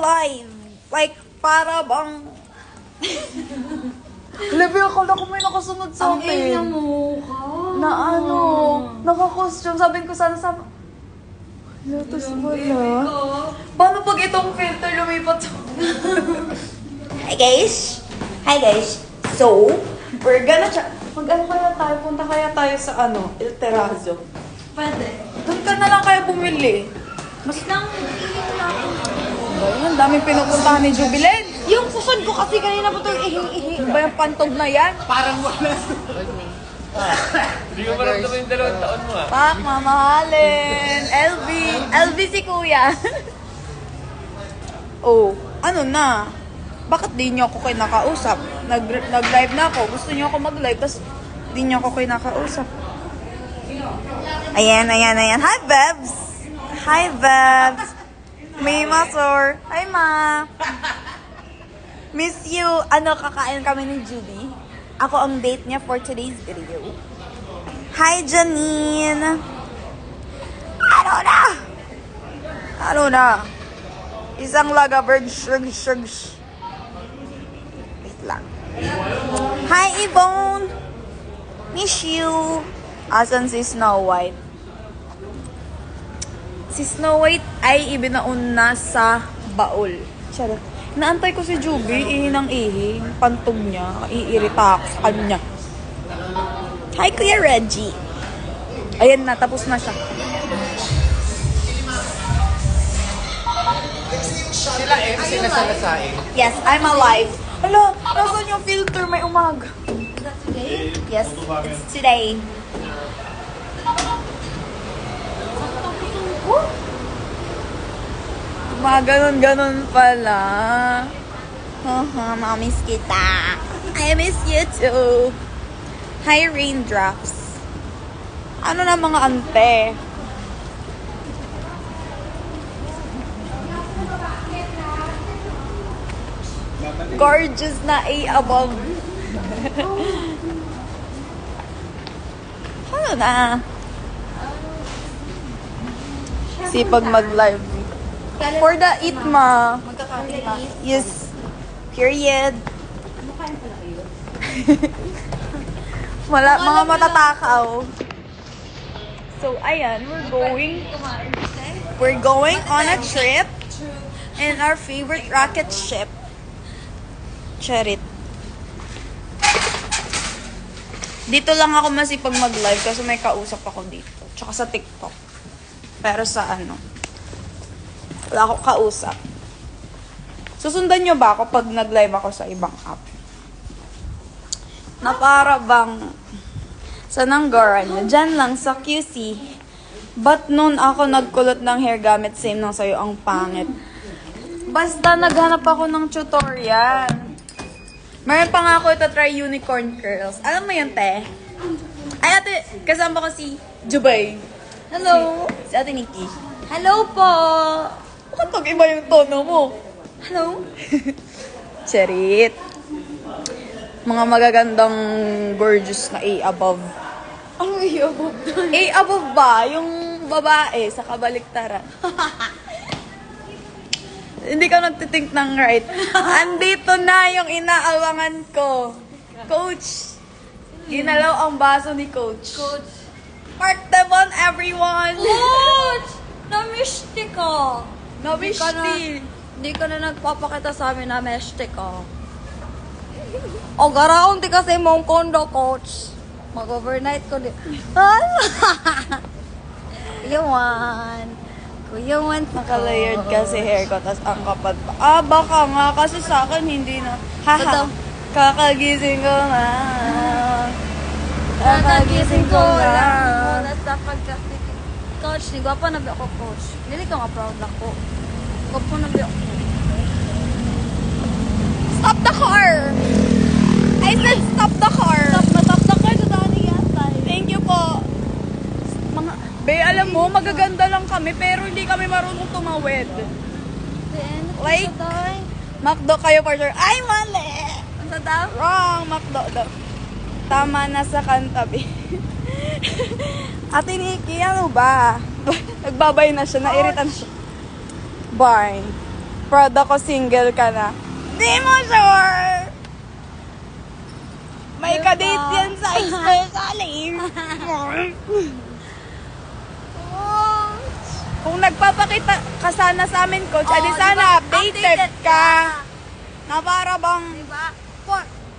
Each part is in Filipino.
alive. Like, para bang... Labi, akala ko may nakasunod sa Ang akin. ina mo ka. Na ano, naka-costume. Sabihin ko sana sa... Lotus wala. Paano pag itong filter lumipat sa... Hi guys! Hi guys! So, we're gonna mag-ano kaya tayo? Punta kaya tayo sa ano? El Terrazzo. Pwede. Doon ka na lang kaya bumili. Mas nang iinom na ako. Ayun, ang daming pinupuntahan ni Jubilen. Yung susun ko kasi kanina po itong ihi-ihi. Ba yung pantog na yan? Parang wala. Hindi ko maramdaman yung 2 taon mo ah. Pak, mamahalin. LV. LV si kuya. Oh, ano na? Bakit di niyo ako kinakausap? Nag-live na ako. Gusto niyo ako mag-live, tapos di niyo ako kinakausap. Ayan. Hi, Bebs! Hi, Bebs! May masor. Hi, Ma! Miss you. Ano, kakain kami ni Judy. Ako ang date niya for today's video. Hi, Janine! Ano na? Isang lagabird, shug. Wait lang. Hi, Yvonne! Miss you! Asan si Snow White? Si Snow White ay ibinaon na sa baul. Charot. Naantay ko si Juby, ihi ng ihi. Yung pantog niya, iirita ako sa kanya. Hi, Kuya Reggie! Ayan na, tapos na siya. Sila sila sa lasain. Yes, I'm alive. Hala, nasan yung filter? May umaga. Is that today? Yes, it's today. Mga ganon pala. Mamiss kita. I miss you too. Hi, raindrops. Ano na mga ante? Gorgeous na A above. Ano na? Sipag mag-live. For the eat, ma. Magkakain ka. Yes. Period. Ano kain pala kayo? Wala, mga matatakaw. So, ayan, we're going on a trip in our favorite rocket ship. Charit. Dito lang ako masipag mag-live kasi may kausap ako dito. Tsaka sa TikTok. Pero sa ano, wala akong kausap. Susundan nyo ba ako pag nag-live ako sa ibang app? Na para bang sa Nanggara nyo, dyan lang sa QC. Ba't nun ako nagkulot ng hair gamit same nang sa'yo ang pangit? Basta naghanap ako ng tutorial. Meron pa nga ako ito try unicorn curls. Alam mo yun, te? Ay, ate, kasama ko si Jubay. Hello. Si ate Nikki. Hello po! Bakit nag-iba yung tono mo? Hello? Charit. Mga magagandang gorgeous na A above. Ano A above doon? A above ba? Yung babae sa kabaliktaran. Hindi ka nagtitink ng right. Andito na yung inaawangan ko. Coach. Ginalaw ang baso ni Coach. Coach. Mark Devon, everyone! Coach! Namishti ka! Nabishti. Hindi ka na nagpapakita sa amin na meshti ka. O garaon di kasi mong kondo, Coach. Mag-overnight ko di. Iwan. Kuya Juan. Naka-layered kasi hair ko, tas ang kapal pa. Baka nga, kasi sa akin hindi na. Haha. Kakagising ko na. Kakagising ko lang. Muna sa pagkasi. Coach, di ba pa nabi ako, Coach? Dili ka nga proud na ko. Gwapo nabi ako. Stop the car! I said stop the car! Stop the car sa daan ni Yatay. Thank you po. Mga, be, alam mo, magaganda lang kami, pero hindi kami marunong tumawid. Then, Like, Tay. Macdo kayo for sure. Ay, mali! Ang sa daw? Wrong, Macdo daw. Tama na sa kantabi. Ate Nikki, ano ba? Nagbabay na siya, nairitan siya. Bye. proud ako single ka na. Di mo sure! May Diba? kadate yan sa especially. Kung nagpapakita ka sana sa amin, coach, edi Oh, sana diba? updated ka. Na para bang, Diba?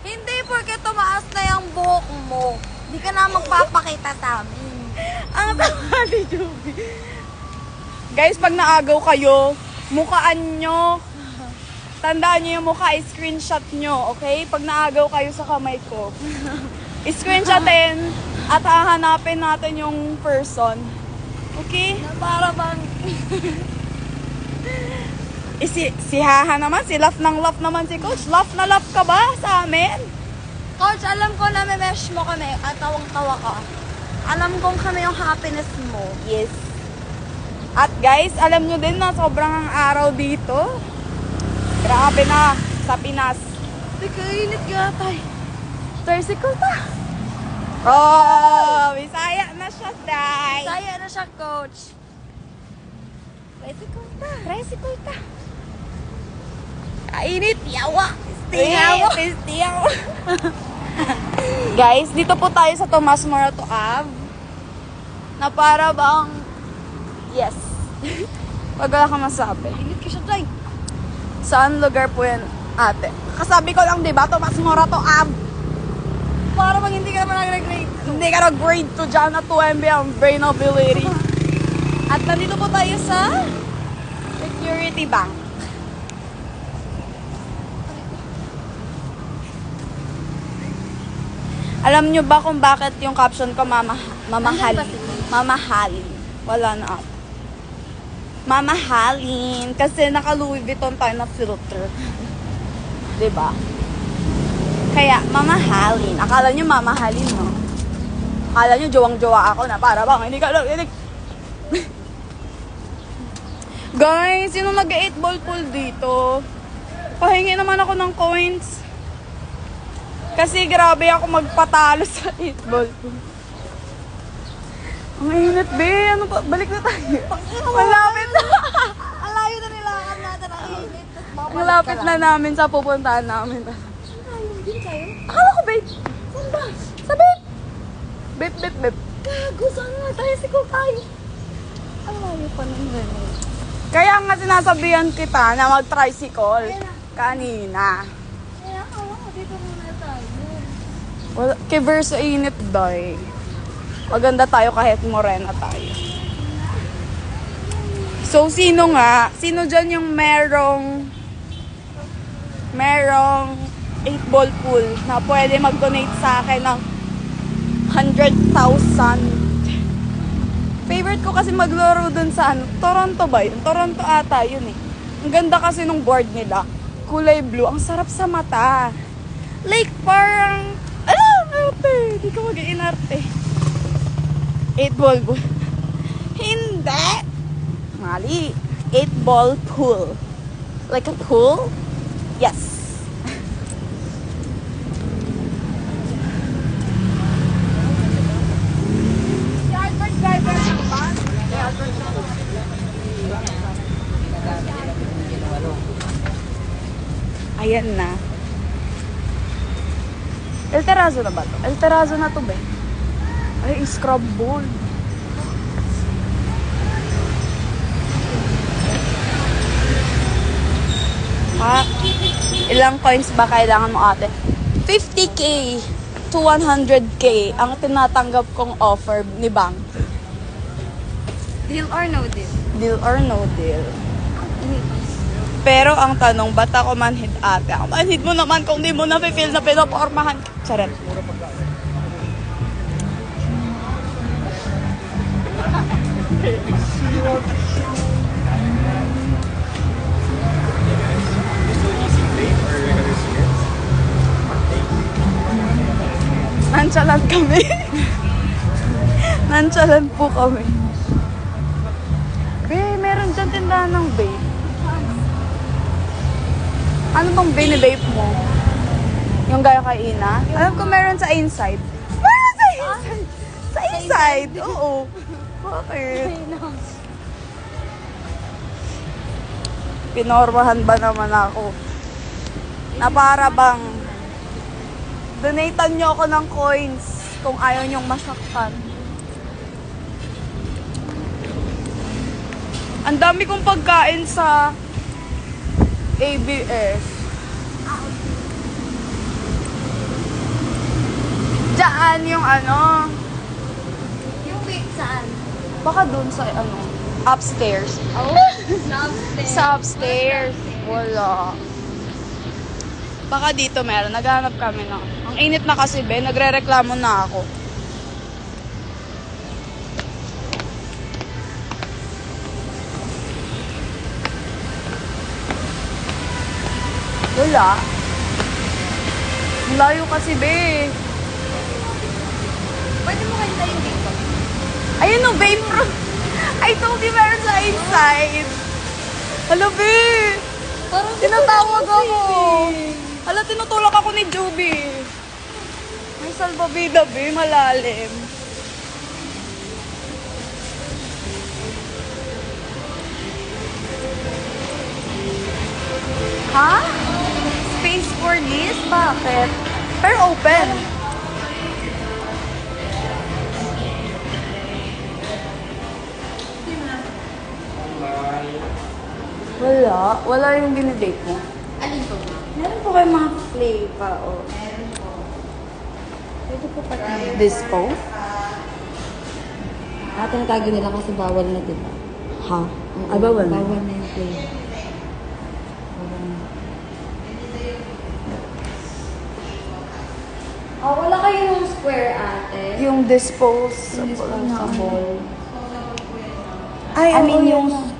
Hindi porque tumaas na yung buhok mo. Hindi ka na magpapakita sa amin. ang tama ni Joby. Guys, pag naagaw kayo, mukhaan nyo. Tandaan nyo yung mukha, screenshot nyo, okay? Pag naagaw kayo sa kamay ko. Screenshotin at hahanapin natin yung person. Okay? Na para bang... Si Haha naman, si laugh ng laugh naman si Coach. Laugh na laugh ka ba sa amin? Coach, alam ko na memesh mo kami at tawang-tawa ka. Alam kong kami yung happiness mo. Yes. At guys, alam nyo din na sobrang ang araw dito. Grabe na sa Pinas. Teka, init gatay. Tricycle ta. Oh, Bisaya na siya, day. Saya na siya, Coach. Tricycle ta. Tricycle ta. Kainit, yawa. Tiyaw. Tiyaw. Guys, dito po tayo sa Tomas Morato Ave. Na para bang, yes. Pag wala ka masabi. Init ka siya, day. Saan lugar po yan, ate? Kasabi ko lang, di ba, Tomas Morato Ave. Para bang hindi ka naman nag-grade. Hindi ka nag-grade to dyan at 2MB ang brain ability. At nandito po tayo sa Security Bank. Alam nyo ba kung bakit yung caption ko mamahalin? Mamahalin. Wala na ako. Mamahalin. Kasi naka Louis Vuitton tayo na filter. Diba? Kaya, mamahalin. Akala nyo mamahalin, no? Akala nyo jowang-jowa ako na para bang hindi ka lang. Guys, sino nag-8 ball pool dito? Pahingi naman ako ng coins. Kasi grabe ako magpatalo sa 8 ball pool. Ang init, be. Ano pa? Balik na tayo. Malapit na. Ang layo na nilakad natin ang init. Ang lapit na namin sa pupuntahan namin. Ayun din kayo. Akala ko, babe. Saan ba? Sa babe. Babe, babe, babe. Gago, saan nga tayo si Kukay? Ang layo pa naman. Kaya nga sinasabihan kita na mag-tricycle. Kanina. Kaya alam ko, dito muna tayo. Wala, kiver sa init, day. Maganda tayo kahit morena tayo. So, sino dyan yung merong 8 ball pool na pwede mag-donate sa akin ng 100,000? Favorite ko kasi maglaro dun sa Toronto ba yun? Toronto ata yun eh. Ang ganda kasi nung board nila. Kulay blue. Ang sarap sa mata. Like parang, arte. Di ka mag-iinarte. 8 ball pool. Hindi. Mali. 8 ball pool. Like a pool? Yes. Si Albert driver ng bus. Ayan na. El Terrazo na ba to? El Terrazo na to ba? Ay, scrub ball. Ha? Ilang coins ba kailangan mo, ate? 50k to 100k ang tinatanggap kong offer ni bank. Deal or no deal? Deal or no deal. Pero ang tanong, ba't ako manhid, ate? Ako manhid mo naman kung di mo na-feel na pinapormahan. Charot. Nonchalant kami. Nonchalant po kami. Be, meron dyan tindahan ng vape. Ano bang bini-vape mo? Yung gaya kay Ina? Alam ko meron sa inside. Meron sa inside! Sa inside? Oo. Bakit? Pinormahan ba naman ako? Na para bang donatan nyo ako ng coins kung ayaw nyong masaktan. Ang dami kong pagkain sa ABS. Diyan yung ano, Yung week saan? baka dun sa ano, upstairs. Oh, downstairs. Sa upstairs. Wala. Baka dito meron. Naghanap kami na. Ang init na kasi, be. Nagre-reklamo na ako. Wala. Ang layo kasi, be. Pwede mo kayo tayo dito. Ayun no, babe. I told you meron sa inside. Hala, be. Parang Tinatawag ako. Hala, tinutulak ako ni Joby. May salbabida, be. Malalim. Ha? Space for this? Bakit? Pero open. Wala. Wala yung dinidate mo. Alin po ba? Meron po kayo mga play pa, o. Meron po. Pwede po pati. Dispo? Tinatago nila kasi bawal na, di ba? Ha? Ay, bawal na. Bawal na yung play. Oh, wala kayong square, ate. Yung disposable. Disposable. Ay, I mean, oo, yung yun na.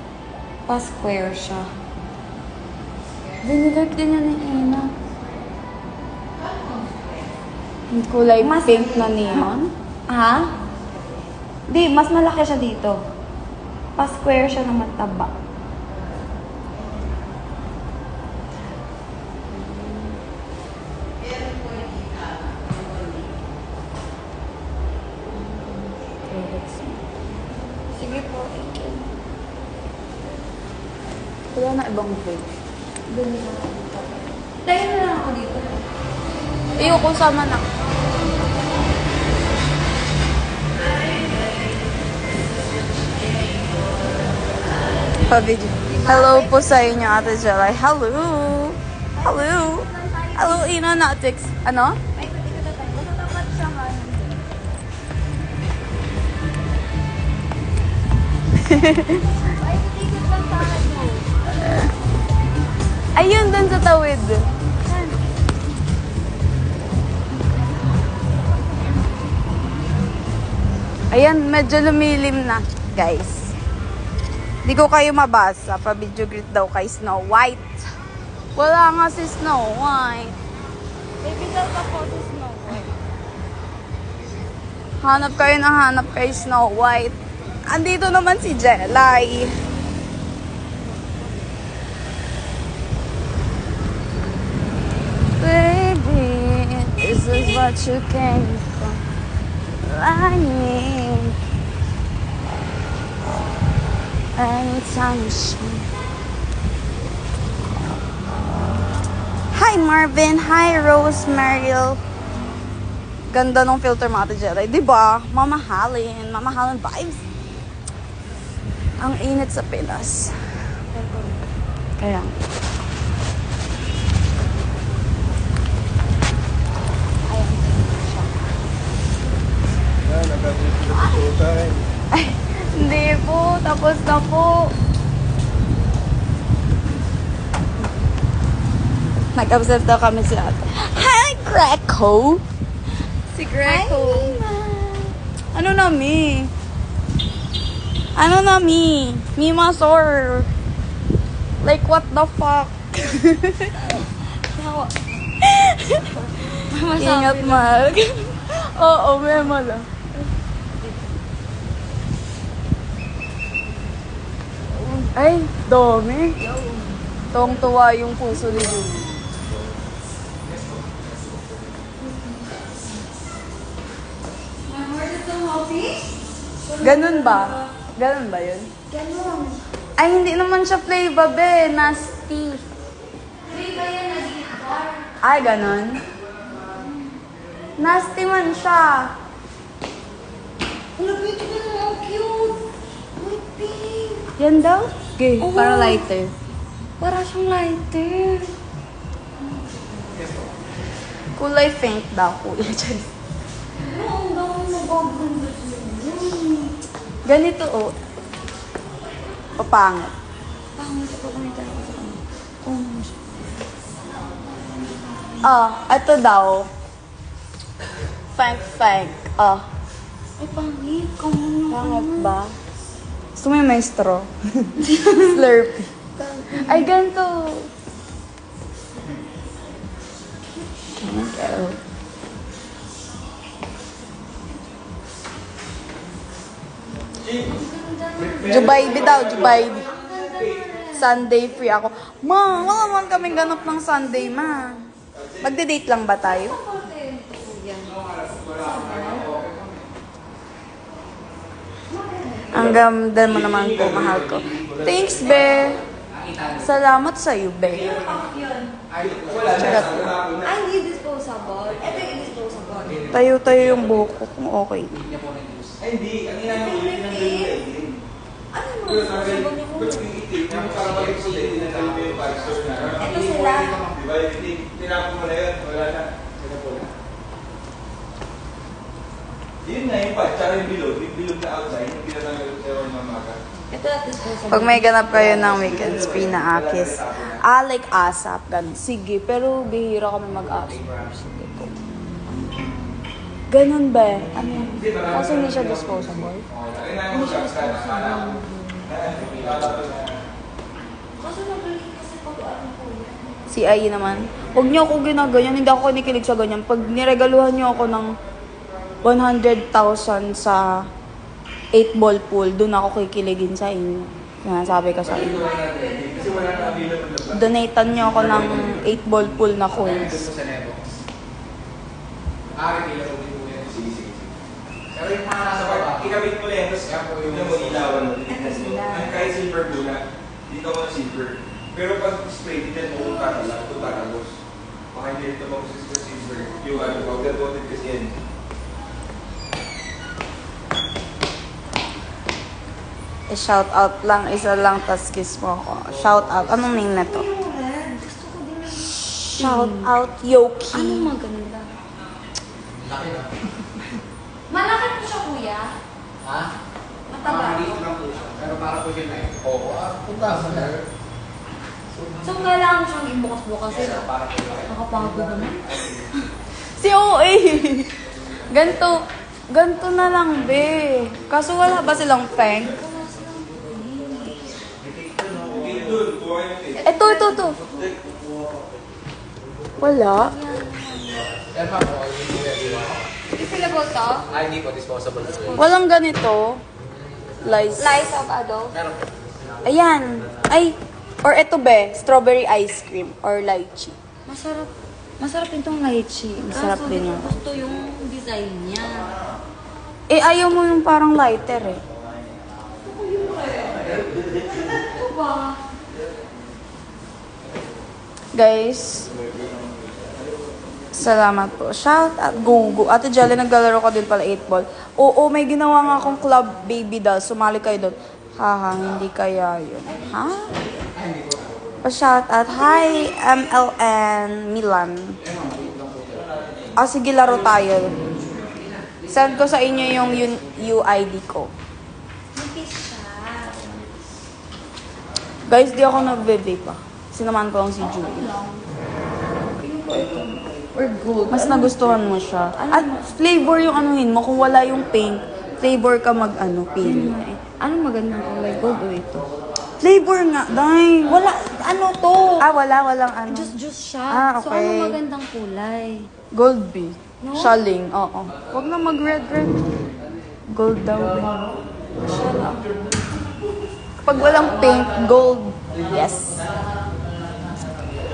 pa-square siya. Dinilike din yan ni Ina. Yung kulay pink na neon. Ha? Di, mas malaki siya dito. Pa-square siya na mataba. Sige po, wala na ibang plate. Tayo na lang ako dito. Ayoko sama na. Pa-video. Hello po sa inyo, Ate Jelay. Hello! Hello! Hello, Ina Natix. Ano? Ay, pwede ka tayo. Matatapat siya nga. Ay, titikot lang sa akin mo. Ayun, dun sa tawid. Ayan, medyo lumilim na, guys. Di ko kayo mabasa. Pa-video greet daw kay Snow White. Wala nga si Snow White. Baby, daw ka po si Snow White. Hanap kayo ng hanap kay Snow White. Andito naman si Jelay. Baby, this is what you came for. Lying. Anytime you show. Hi Marvin, hi Rose Mariel. Ganda ng filter mo, Ate Jelay. Diba? Mamahalin. Mamahalin vibes. Ang init sa Pinas. Kaya. Yan, nagkakita sa showtime. Ay, hindi po. Tapos na po. Nag-observe daw kami si Ate. Hi, Greco! Si Greco. Ano na, Mi? Ano na, Mi? Mima, sor. Like, what the fuck? Ingat, Mark. Oo, memo lang. Ay, dami. Tuwang-tuwa yung puso ni Julie. Ganun ba? Ganun ba yun? Ganun. Ay, hindi naman siya flavor, be. Nasty. Flavor yan, naging bar. Ay, ganon. Nasty man siya. Ang lapit ko na, ang cute. May pink. Yan daw? Okay, Oo. para lighter. Para siyang lighter. Kulay pink daw, kuya. Charis. Ano, ang dami na bagong Ganito, oh. Papangit. Pangit ko kami talaga sa kanya. Oh, Ah, ito daw. Fank. Ah. ay, pangit. Kamu Pangit ba? Gusto mo yung may straw? Slurpee. Ay, ganito. Okay. Jubaydi daw, Jubaydi. Sunday free ako. Ma, wala naman kaming ganap ng Sunday, ma. Magde-date lang ba tayo? Ang ganda mo naman po, mahal ko. Thanks, be. Salamat sa'yo, be. Charot. Ay, hindi disposable. Ito yung disposable. Tayo-tayo yung buhok ko kung okay. Ay, hindi. Ang inanong ng dalawa Ano yung disposable niyo? yung parang balik sila, hindi na tayo yung pastor na. Ito sila. Di ba? Tinapon mo na yun. Wala na. Tinapon na. Yun na yung pat, tsaka yung bilog. Yung bilog na outside, yung pinatanggal sa yung mamaga. Ito at disposable. Pag may ganap kayo ng weekends, pina-akis. Like ASAP, ganun. Sige, pero bihira kami mag-ASAP. Sige po. Ganun ba? Ano? Kasi hindi siya disposable. Hindi siya disposable. Kaso nabalik kasi pag ano po yun. Si Ai naman. Huwag niyo ako ginaganyan. Hindi ako kinikilig sa ganyan. Pag niregaluhan niyo ako ng 100,000 sa 8-ball pool, doon ako kikiligin sa inyo. Sabi ko sa inyo. Kasi wala na available na ba? Donatan niyo ako ng 8-ball pool na coins. Sige. Pero yung mga nasa baba, ikabit mo lang, tapos tignan mo ilawan mo. Kahit silver muna, dito mo silver. Pero pag spray, dito mo kung tatagos. Baka hindi ito mag-sis sa silver. Yung powder coated kasi yan. Shout out lang, isa lang, tas kiss mo ako. Shout out. Anong name na to? Gusto ko din yung... Shout out, Yoki. Anong maganda? Malaki po siya, kuya. Ha? Mataba. Maliit lang po siya. Pero para po siya na ito. Oo. Punta sa na. So, kailangan mo siyang ibukas-bukas sila. Para po siya. Nakapagod naman. Si OA. Ganto na lang, be. Kaso wala ba silang peng? Ito. Wala. Yan pa po. Hindi ready. Refillable to? Ay, hindi po. Disposable po. Walang ganito. Lies. Slice of adult? Meron po. Ayan. Ay. Or ito, be. Strawberry ice cream. Or lychee. Masarap. Masarap itong lychee. Masarap Kaso, din di ko yun. gusto yung design niya. Ayaw mo yung parang lighter, eh. Ito ba? Guys, salamat po. Shout out, go. Ate Jelly, naglalaro ka din pala 8-ball. Oo, may ginawa nga akong club baby doll. Sumali kayo doon. Haha, hindi kaya yun. Ha? Pa-shout out. Hi, MLN Milan. Sige, laro tayo. Send ko sa inyo yung UID ko. Nipis siya. Guys, di ako nag-vape pa. Sinamahan ko lang si Julie. Or gold. Mas nagustuhan mo siya. At flavor yung anuhin mo. Kung wala yung pink, flavor ka pink. Anong magandang kulay? Gold o ito? Flavor nga, dahil. Wala. Ano to? Walang ano. Juice siya. Ah, So, okay. anong magandang kulay? Gold B. No? Shaling, oo. Huwag na mag-red. Gold daw. Kapag walang pink, gold. Yes.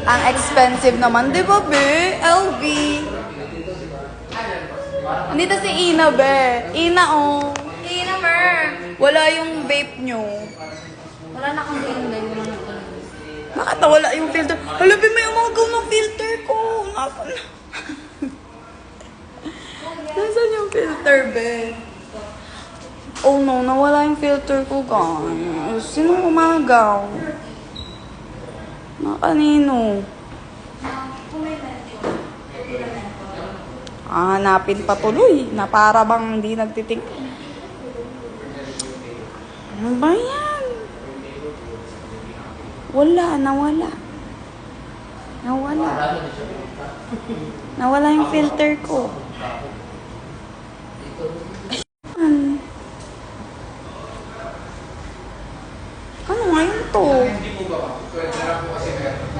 Ang expensive naman, di ba, be? LV. Nandito si Ina, be. Ina, oh. Ina, Mer. Wala yung vape nyo. Wala Wala na kang ganda yung mga Bakit nawala yung filter? Halabi, may umagaw ng filter ko. Nasaan na? Nasaan yung filter, be? Oh no, nawala yung filter ko, guys. Sino umagaw? Na kanino? Hanapin pa tuloy. Na para bang hindi nagtiting. Ano ba yan? Nawala. Nawala yung filter ko. Ano nga yun to? Hindi po ba? Pwede na po kasi meron.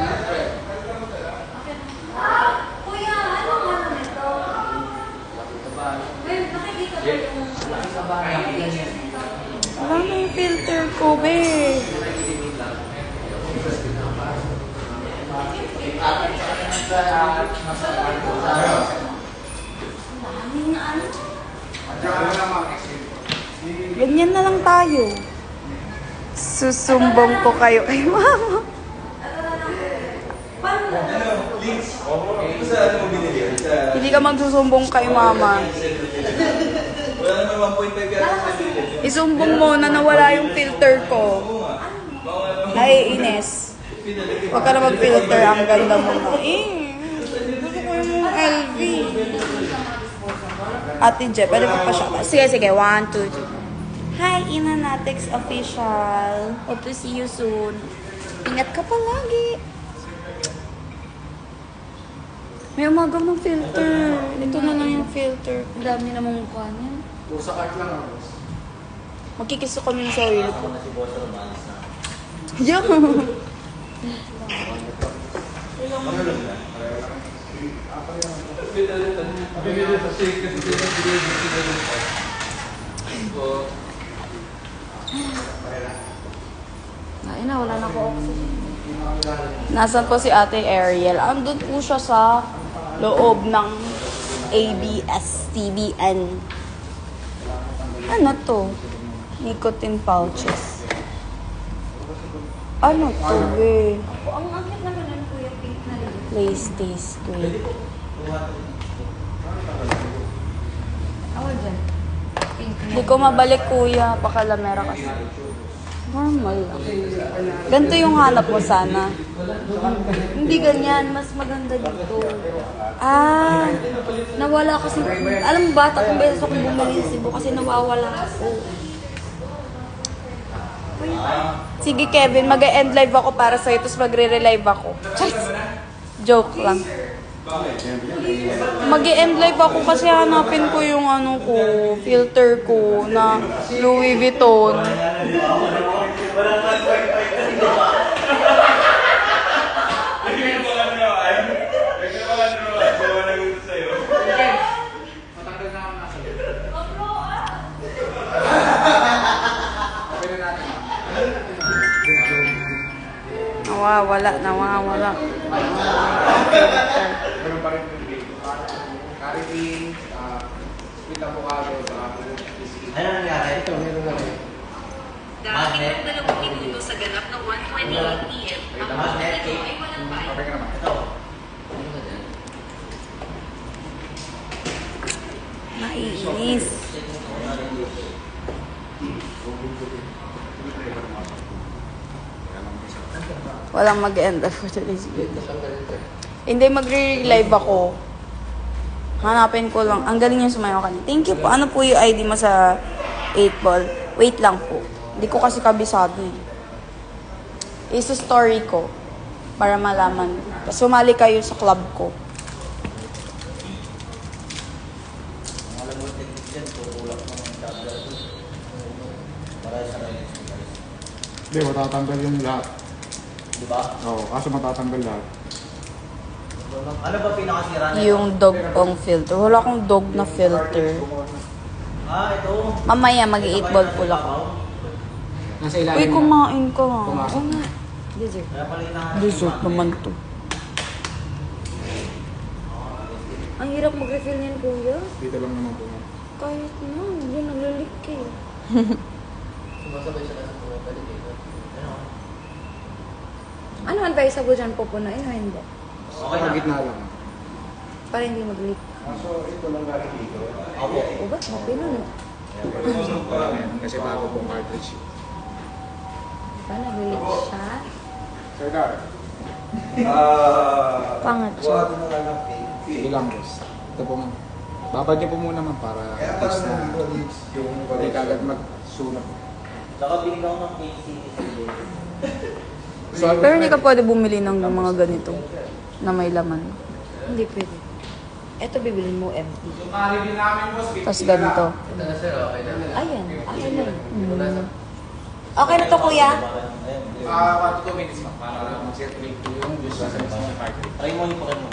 Kuya, ano nito? Well, nakikita ko yung... Wala na yung filter ko, be. Ganyan na lang tayo. Susumbong ko kayo kay mama. Ano? Links? Sa ano mo binili? Sa... Hindi ka magsusumbong kay mama. Wala naman 1.5 yata sa binili. Isumbong mo na nawala yung filter ko. Oo nga. Naiinis. Huwag ka na mag-filter. Ang ganda mo na. Gusto ko yung LV. Ate Je, pwede ko pa siya. Sige. 1, 2, 3. Hi, Inanatics Official. Hope to see you soon. Ingat ka palagi. May umagaw ng filter. Ito na lang yung filter. Ang dami namang mukha niya. Sa cart lang ako. Magkikiso kami ng sarili ko. Yeah. Ay na, wala na ako oxygen. Nasaan po si Ate Ariel? Andun po siya sa loob ng ABS-CBN. Ano to? Nicotine pouches. Ano to, eh? Ang angkit naman nun, kuya, pink na rin. Lace taste great. Ako dyan. Pink na. Hindi ko mabalik, kuya. Pakalamera kasi. Normal lang. Ganito yung hanap mo sana. Hindi ganyan, mas maganda dito. Ah, Nawala kasi, alam mo ba, 3 beses akong bumili sa Cebu kasi nawawala ako. sige Kevin, mag-end live ako para sa'yo, tapos magre-relive ako. Charis! Joke lang. Mag-end live ako kasi hanapin ko yung ano ko, filter ko na Louis Vuitton. Matanggal na ako nasa loob. Okay na natin. Nawawala. Meron pa rin yung dito. Curry beans, sweet avocado, saka Ano nangyari? ito, meron na rin. Magnet? sa ganap ng 1:28 p.m. Ang Magnet ito cake? ay walang bayad. Okay ka naman. Ito. Naiinis. Walang mag-end for today's video. Hindi, magre-relive ako. Hanapin ko lang. Ang galing niya sumayaw kanina. Thank you po. Ano po yung ID mo sa 8-ball? Wait lang po. Hindi ko kasi kabisado eh. Isa-story ko. Para malaman. Tapos sumali kayo sa club ko. Alam mo, technique yan. Tutulak ng tabla ito. Para sa rin. Hindi, matatanggal yung lahat. Di ba? Oo, kaso matatanggal lahat. Ano ba pinakasira na Yung dog pong filter. Wala akong dog na filter. Ah, ito. Mamaya mag-8-ball pool ako. Nasa Uy, ilalim kumain ka nga. Pumasok. Oo nga. Dessert. Kaya pala hinahanap. Dessert naman to. Ang hirap mag-refill niyan, kuya. Dito lang naman po. Kahit na, hindi naglalik eh. Sumasabay siya sa mga balik eh. Ano? Ano advisable dyan pupunuin o hindi? Sa gitna lang. Para hindi mag-leak. So, ito lang galing dito. Opo. O ba't mapinuno? Kasi bago pong cartridge. Diba nag-leak siya? Sir Dar, Pangat siya. sige lang boss. Ito po ma'am. Babad niyo po muna ma'am para at least na hindi kagad magsunod. Saka binigyan ko ng KCT sa video. So, Pero hindi ka pwede bumili ng mga ganito na may laman. Hindi pwede. Ito bibilin mo empty. din namin boss. Tapos ganito. Ayan, akin na yun. Okay na to kuya? Ayun. 2 minutes ma'am para mag-circulate po yung juice sa mismong cartridge. Try mo yung pakin mo.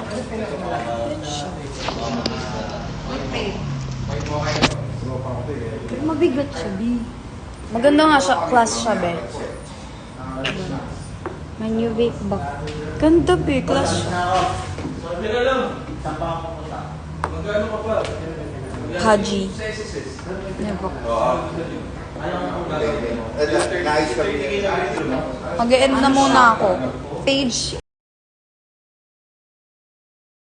Wait mo kayo. Sumo pa ako eh. Mabigat siya, B. Maganda nga siya, class siya, be. My new vape bag. Ganda, be. Class siya. Sabi na lang. Saan pa ako pupunta? Magkano ka pa? Haji. Never. Nice. Mag-end na muna ako. Page